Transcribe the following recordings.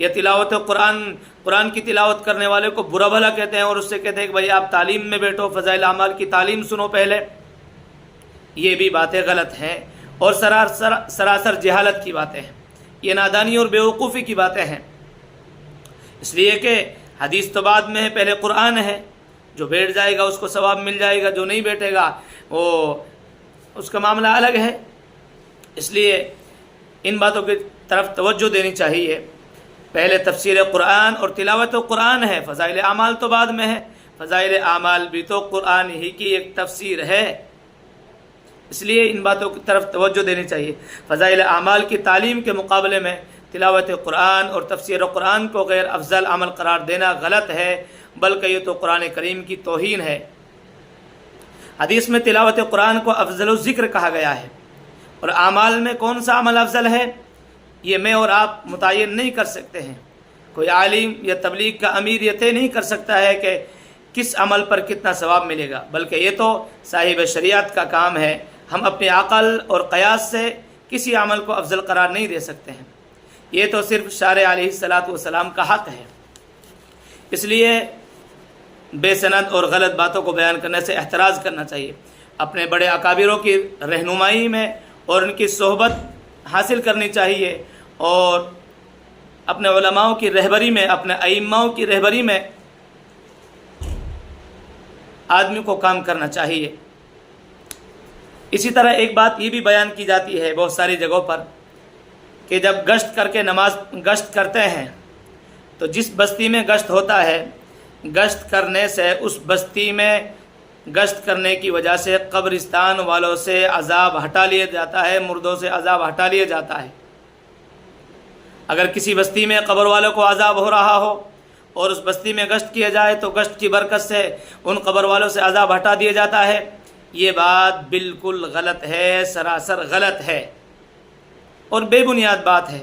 یا تلاوت قرآن کی تلاوت کرنے والے کو برا بھلا کہتے ہیں اور اس سے کہتے ہیں کہ بھائی آپ تعلیم میں بیٹھو، فضائل اعمال کی تعلیم سنو پہلے، یہ بھی باتیں غلط ہیں اور سراسر جہالت کی باتیں ہیں، یہ نادانی اور بیوقوفی کی باتیں ہیں، اس لیے کہ حدیث تو بعد میں ہے، پہلے قرآن ہے، جو بیٹھ جائے گا اس کو ثواب مل جائے گا، جو نہیں بیٹھے گا وہ اس کا معاملہ الگ ہے۔ اس لیے ان باتوں کی طرف توجہ دینی چاہیے، پہلے تفسیر قرآن اور تلاوت قرآن ہے، فضائل اعمال تو بعد میں ہے، فضائل اعمال بھی تو قرآن ہی کی ایک تفسیر ہے، اس لیے ان باتوں کی طرف توجہ دینی چاہیے۔ فضائل اعمال کی تعلیم کے مقابلے میں تلاوت قرآن اور تفسیر قرآن کو غیر افضل عمل قرار دینا غلط ہے، بلکہ یہ تو قرآن کریم کی توہین ہے۔ حدیث میں تلاوت قرآن کو افضل الذکر کہا گیا ہے، اور اعمال میں کون سا عمل افضل ہے یہ میں اور آپ متعین نہیں کر سکتے ہیں، کوئی عالم یا تبلیغ کا امیر یہ طے نہیں کر سکتا ہے کہ کس عمل پر کتنا ثواب ملے گا، بلکہ یہ تو صاحب شریعت کا کام ہے۔ ہم اپنے عقل اور قیاس سے کسی عمل کو افضل قرار نہیں دے سکتے ہیں، یہ تو صرف شارع علیہ الصلاۃ والسلام کا حق ہے۔ اس لیے بے سند اور غلط باتوں کو بیان کرنے سے احتراز کرنا چاہیے، اپنے بڑے اکابروں کی رہنمائی میں اور ان کی صحبت حاصل کرنی چاہیے، اور اپنے علماؤں کی رہبری میں، اپنے ائماؤں کی رہبری میں آدمی کو کام کرنا چاہیے۔ اسی طرح ایک بات یہ بھی بیان کی جاتی ہے بہت ساری جگہوں پر کہ جب گشت کر کے گشت کرتے ہیں تو جس بستی میں گشت ہوتا ہے، گشت کرنے سے اس بستی میں گشت کرنے کی وجہ سے قبرستان والوں سے عذاب ہٹا لیا جاتا ہے، مردوں سے عذاب ہٹا لیا جاتا ہے۔ اگر کسی بستی میں قبر والوں کو عذاب ہو رہا ہو اور اس بستی میں گشت کیا جائے تو گشت کی برکت سے ان قبر والوں سے عذاب ہٹا دیا جاتا ہے۔ یہ بات بالکل غلط ہے، سراسر غلط ہے اور بے بنیاد بات ہے۔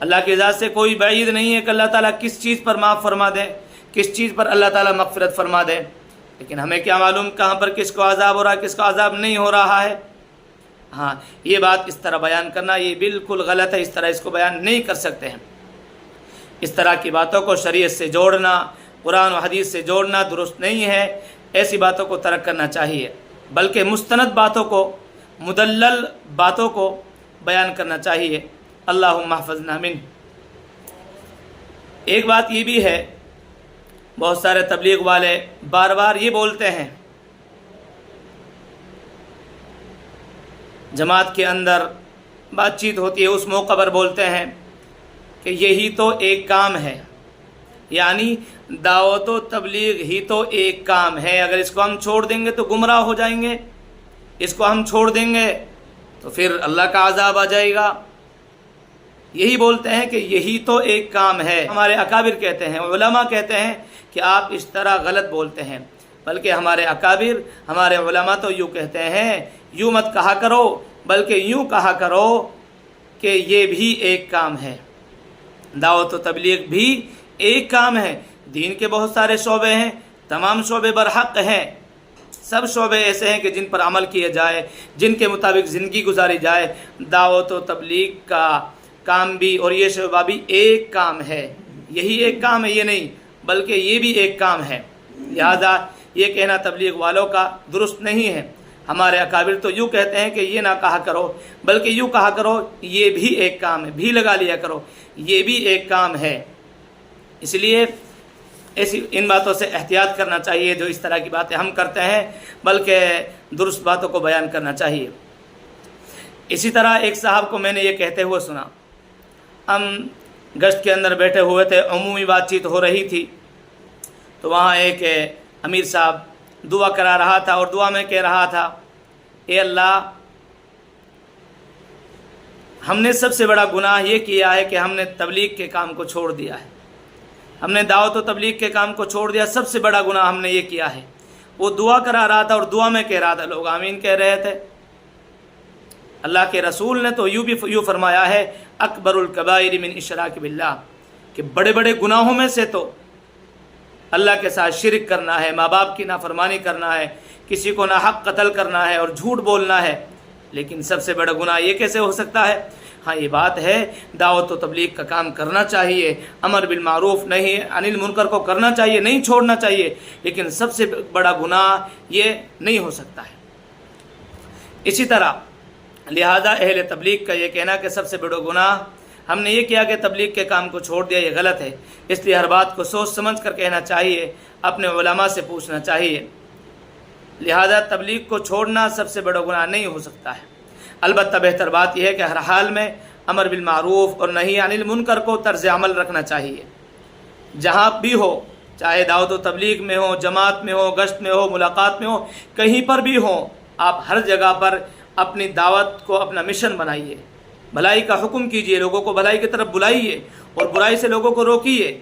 اللہ کی ذات سے کوئی بعید نہیں ہے کہ اللہ تعالیٰ کس چیز پر معاف فرما دے، کس چیز پر اللہ تعالیٰ مغفرت فرما دے، لیکن ہمیں کیا معلوم کہاں پر کس کو عذاب ہو رہا ہے، کس کو عذاب نہیں ہو رہا ہے۔ ہاں، یہ بات اس طرح بیان کرنا یہ بالکل غلط ہے، اس طرح اس کو بیان نہیں کر سکتے ہیں۔ اس طرح کی باتوں کو شریعت سے جوڑنا، قرآن و حدیث سے جوڑنا درست نہیں ہے، ایسی باتوں کو ترک کرنا چاہیے، بلکہ مستند باتوں کو، مدلل باتوں کو بیان کرنا چاہیے۔ اللہم احفظنا منہ۔ ایک بات یہ بھی ہے، بہت سارے تبلیغ والے بار بار یہ بولتے ہیں، جماعت کے اندر بات چیت ہوتی ہے اس موقع پر بولتے ہیں کہ یہی تو ایک کام ہے، یعنی دعوت و تبلیغ ہی تو ایک کام ہے، اگر اس کو ہم چھوڑ دیں گے تو گمراہ ہو جائیں گے، اس کو ہم چھوڑ دیں گے تو پھر اللہ کا عذاب آ جائے گا۔ یہی بولتے ہیں کہ یہی تو ایک کام ہے۔ ہمارے اکابر کہتے ہیں، علماء کہتے ہیں کہ آپ اس طرح غلط بولتے ہیں، بلکہ ہمارے اکابر، ہمارے علماء تو یوں کہتے ہیں، یوں مت کہا کرو، بلکہ یوں کہا کرو کہ یہ بھی ایک کام ہے، دعوت و تبلیغ بھی ایک کام ہے۔ دین کے بہت سارے شعبے ہیں، تمام شعبے برحق ہیں، سب شعبے ایسے ہیں کہ جن پر عمل کیا جائے، جن کے مطابق زندگی گزاری جائے۔ دعوت و تبلیغ کا کام بھی اور یہ شعبہ بھی ایک کام ہے، یہی ایک کام ہے، یہ نہیں بلکہ یہ بھی ایک کام ہے۔ لہذا یہ کہنا تبلیغ والوں کا درست نہیں ہے۔ ہمارے اکابر تو یوں کہتے ہیں کہ یہ نہ کہا کرو، بلکہ یوں کہا کرو یہ بھی ایک کام ہے، بھی لگا لیا کرو، یہ بھی ایک کام ہے۔ اس لیے ان باتوں سے احتیاط کرنا چاہیے جو اس طرح کی باتیں ہم کرتے ہیں، بلکہ درست باتوں کو بیان کرنا چاہیے۔ اسی طرح ایک صاحب کو میں نے یہ کہتے ہوئے سنا، ہم گشت کے اندر بیٹھے ہوئے تھے، عمومی بات چیت ہو رہی تھی، تو وہاں ایک امیر صاحب دعا کرا رہا تھا اور دعا میں کہہ رہا تھا، اے اللہ، ہم نے سب سے بڑا گناہ یہ کیا ہے کہ ہم نے تبلیغ کے کام کو چھوڑ دیا ہے، ہم نے دعوت و تبلیغ کے کام کو چھوڑ دیا، سب سے بڑا گناہ ہم نے یہ کیا ہے۔ وہ دعا کرا رہا تھا اور دعا میں کہہ رہا تھا، لوگ آمین کہہ رہے تھے۔ اللہ کے رسول نے تو یوں فرمایا ہے، اکبر الکبائر من اشراک باللہ، کہ بڑے بڑے گناہوں میں سے تو اللہ کے ساتھ شرک کرنا ہے، ماں باپ کی نافرمانی کرنا ہے، کسی کو ناحق قتل کرنا ہے اور جھوٹ بولنا ہے۔ لیکن سب سے بڑا گناہ یہ کیسے ہو سکتا ہے؟ ہاں یہ بات ہے، دعوت و تبلیغ کا کام کرنا چاہیے، امر بالمعروف نہی عن المنکر کو کرنا چاہیے، نہیں چھوڑنا چاہیے، لیکن سب سے بڑا گناہ یہ نہیں ہو سکتا ہے۔ اسی طرح لہذا اہل تبلیغ کا یہ کہنا کہ سب سے بڑا گناہ ہم نے یہ کیا کہ تبلیغ کے کام کو چھوڑ دیا، یہ غلط ہے۔ اس لیے ہر بات کو سوچ سمجھ کر کہنا چاہیے، اپنے علماء سے پوچھنا چاہیے۔ لہذا تبلیغ کو چھوڑنا سب سے بڑا گناہ نہیں ہو سکتا ہے۔ البتہ بہتر بات یہ ہے کہ ہر حال میں امر بالمعروف اور نہی عن المنکر کو طرز عمل رکھنا چاہیے، جہاں بھی ہو، چاہے دعوت و تبلیغ میں ہو، جماعت میں ہو، گشت میں ہو، ملاقات میں ہو، کہیں پر بھی ہو، آپ ہر جگہ پر اپنی دعوت کو اپنا مشن بنائیے، بھلائی کا حکم کیجیے، لوگوں کو بھلائی کی طرف بلائیے اور برائی سے لوگوں کو روکیے۔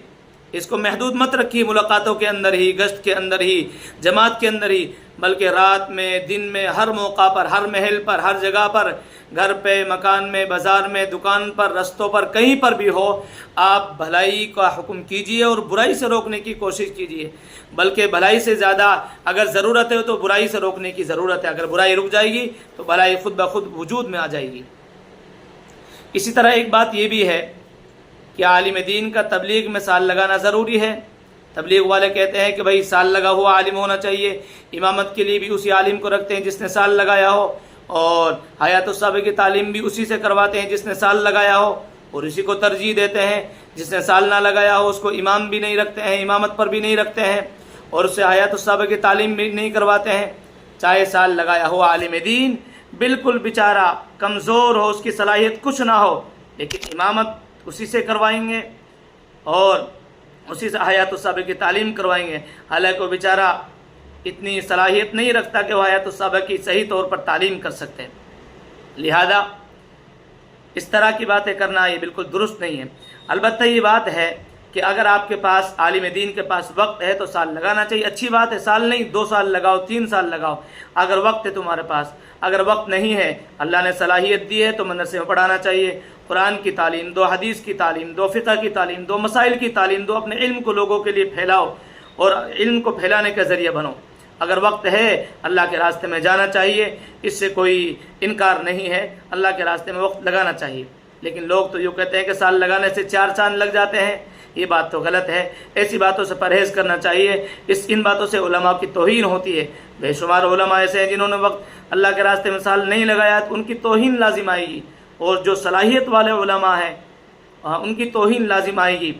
اس کو محدود مت رکھیے ملاقاتوں کے اندر ہی، گشت کے اندر ہی، جماعت کے اندر ہی، بلکہ رات میں، دن میں، ہر موقع پر، ہر محل پر، ہر جگہ پر، گھر پہ، مکان میں، بازار میں، دکان پر، رستوں پر، کہیں پر بھی ہو، آپ بھلائی کا حکم کیجیے اور برائی سے روکنے کی کوشش کیجیے۔ بلکہ بھلائی سے زیادہ اگر ضرورت ہے تو برائی سے روکنے کی ضرورت ہے۔ اگر برائی رک جائے گی تو بھلائی خود بخود وجود میں آ جائے گی۔ اسی طرح ایک بات یہ بھی ہے کہ عالم دین کا تبلیغ میں سال لگانا ضروری ہے۔ تبلیغ والے کہتے ہیں کہ بھائی سال لگا ہوا عالم ہونا چاہیے، امامت کے لیے بھی اسی عالم کو رکھتے ہیں جس نے سال لگایا ہو، اور حیات الصحابہ کی تعلیم بھی اسی سے کرواتے ہیں جس نے سال لگایا ہو، اور اسی کو ترجیح دیتے ہیں۔ جس نے سال نہ لگایا ہو اس کو امام بھی نہیں رکھتے ہیں، امامت پر بھی نہیں رکھتے ہیں، اور اسے حیات الصحابہ کی تعلیم بھی نہیں کرواتے ہیں۔ چاہے سال لگایا ہوا عالم دین بالکل بیچارہ کمزور ہو، اس کی صلاحیت کچھ نہ ہو، لیکن امامت اسی سے کروائیں گے اور اسی سے حیات الصحابہ کی تعلیم کروائیں گے، حالانکہ وہ بیچارہ اتنی صلاحیت نہیں رکھتا کہ وہ حیات الصحابہ کی صحیح طور پر تعلیم کر سکتے ہیں۔ لہذا اس طرح کی باتیں کرنا یہ بالکل درست نہیں ہے۔ البتہ یہ بات ہے کہ اگر آپ کے پاس عالم دین کے پاس وقت ہے تو سال لگانا چاہیے، اچھی بات ہے، سال نہیں 2 سال لگاؤ، 3 سال لگاؤ، اگر وقت ہے تمہارے پاس۔ اگر وقت نہیں ہے، اللہ نے صلاحیت دی ہے تو مدرسے میں پڑھانا چاہیے، قرآن کی تعلیم دو، حدیث کی تعلیم دو، فقہ کی تعلیم دو، مسائل کی تعلیم دو، اپنے علم کو لوگوں کے لیے پھیلاؤ اور علم کو پھیلانے کا ذریعہ بنو۔ اگر وقت ہے اللہ کے راستے میں جانا چاہیے، اس سے کوئی انکار نہیں ہے، اللہ کے راستے میں وقت لگانا چاہیے۔ لیکن لوگ تو یوں کہتے ہیں کہ سال لگانے سے 4 چاند لگ جاتے ہیں، یہ بات تو غلط ہے۔ ایسی باتوں سے پرہیز کرنا چاہیے، ان باتوں سے علماء کی توہین ہوتی ہے۔ بے شمار علماء ایسے ہیں جنہوں نے وقت اللہ کے راستے میں سال نہیں لگایا تو ان کی توہین لازم آئے گی، اور جو صلاحیت والے علماء ہیں ان کی توہین لازم آئے گی۔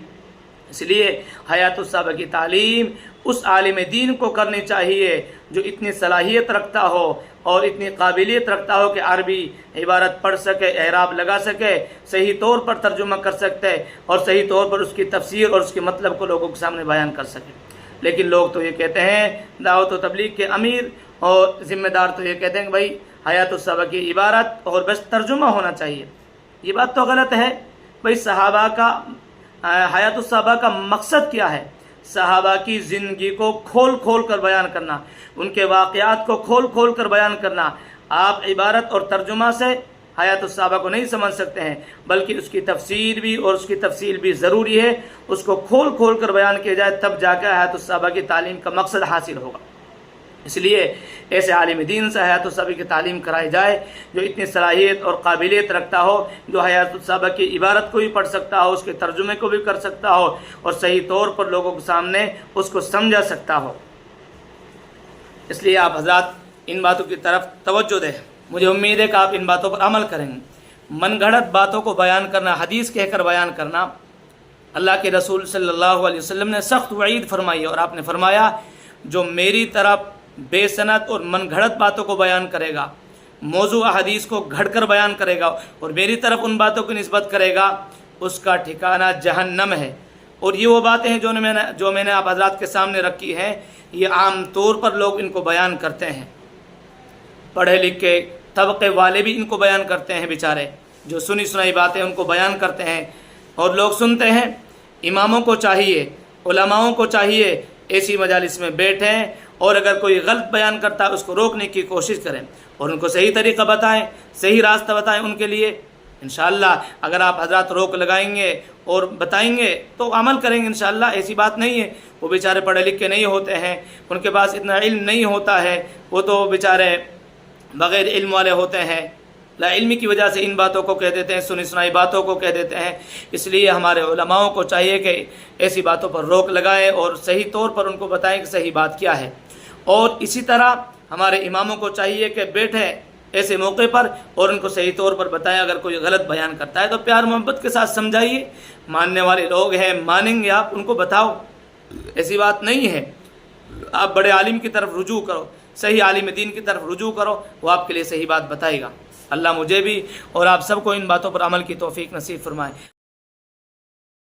اس لیے حیات الصحابہ کی تعلیم اس عالم دین کو کرنی چاہیے جو اتنی صلاحیت رکھتا ہو اور اتنی قابلیت رکھتا ہو کہ عربی عبارت پڑھ سکے، اعراب لگا سکے، صحیح طور پر ترجمہ کر سکتے اور صحیح طور پر اس کی تفسیر اور اس کے مطلب کو لوگوں کے سامنے بیان کر سکے۔ لیکن لوگ تو یہ کہتے ہیں، دعوت و تبلیغ کے امیر اور ذمہ دار تو یہ کہتے ہیں کہ بھائی حیات الصحابہ کی عبارت اور بس ترجمہ ہونا چاہیے۔ یہ بات تو غلط ہے۔ بھائی صحابہ کا حیات الصحابہ کا مقصد کیا ہے؟ صحابہ کی زندگی کو کھول کھول کر بیان کرنا، ان کے واقعات کو کھول کھول کر بیان کرنا۔ آپ عبارت اور ترجمہ سے حیات الصحابہ کو نہیں سمجھ سکتے ہیں، بلکہ اس کی تفسیر بھی اور اس کی تفصیل بھی ضروری ہے۔ اس کو کھول کھول کر بیان کیا جائے تب جا کے حیات الصحابہ کی تعلیم کا مقصد حاصل ہوگا۔ اس لیے ایسے عالم دین سے حیات الصحابہ کی تعلیم کرائی جائے جو اتنی صلاحیت اور قابلیت رکھتا ہو، جو حیات الصحابہ کی عبارت کو بھی پڑھ سکتا ہو، اس کے ترجمے کو بھی کر سکتا ہو اور صحیح طور پر لوگوں کے سامنے اس کو سمجھا سکتا ہو۔ اس لیے آپ حضرات ان باتوں کی طرف توجہ دیں۔ مجھے امید ہے کہ آپ ان باتوں پر عمل کریں گے۔ من گھڑت باتوں کو بیان کرنا، حدیث کہہ کر بیان کرنا، اللہ کے رسول صلی اللہ علیہ وسلم نے سخت وعید فرمائی، اور آپ نے فرمایا جو میری طرف بے سند اور من گھڑت باتوں کو بیان کرے گا، موضوع حدیث کو گھڑ کر بیان کرے گا اور میری طرف ان باتوں کی نسبت کرے گا، اس کا ٹھکانہ جہنم ہے۔ اور یہ وہ باتیں ہیں جو میں نے آپ حضرات کے سامنے رکھی ہیں، یہ عام طور پر لوگ ان کو بیان کرتے ہیں، پڑھے لکھے طبقے والے بھی ان کو بیان کرتے ہیں، بیچارے جو سنی سنائی باتیں ان کو بیان کرتے ہیں اور لوگ سنتے ہیں۔ اماموں کو چاہیے، علماؤں کو چاہیے ایسی مجالس میں بیٹھیں اور اگر کوئی غلط بیان کرتا ہے اس کو روکنے کی کوشش کریں اور ان کو صحیح طریقہ بتائیں، صحیح راستہ بتائیں ان کے لیے۔ انشاءاللہ اگر آپ حضرات روک لگائیں گے اور بتائیں گے تو عمل کریں گے انشاءاللہ۔ ایسی بات نہیں ہے، وہ بیچارے پڑھے لکھے نہیں ہوتے ہیں، ان کے پاس اتنا علم نہیں ہوتا ہے، وہ تو بیچارے بغیر علم والے ہوتے ہیں، لا علمی کی وجہ سے ان باتوں کو کہہ دیتے ہیں، سنی سنائی باتوں کو کہہ دیتے ہیں۔ اس لیے ہمارے علماؤں کو چاہیے کہ ایسی باتوں پر روک لگائیں اور صحیح طور پر ان کو بتائیں کہ صحیح بات کیا ہے۔ اور اسی طرح ہمارے اماموں کو چاہیے کہ بیٹھیں ایسے موقع پر اور ان کو صحیح طور پر بتائیں۔ اگر کوئی غلط بیان کرتا ہے تو پیار محبت کے ساتھ سمجھائیے، ماننے والے لوگ ہیں، مانیں گے آپ، ان کو بتاؤ، ایسی بات نہیں ہے۔ آپ بڑے عالم کی طرف رجوع کرو، صحیح عالم دین کی طرف رجوع کرو، وہ آپ کے لیے صحیح بات بتائے گا۔ اللہ مجھے بھی اور آپ سب کو ان باتوں پر عمل کی توفیق نصیب فرمائے۔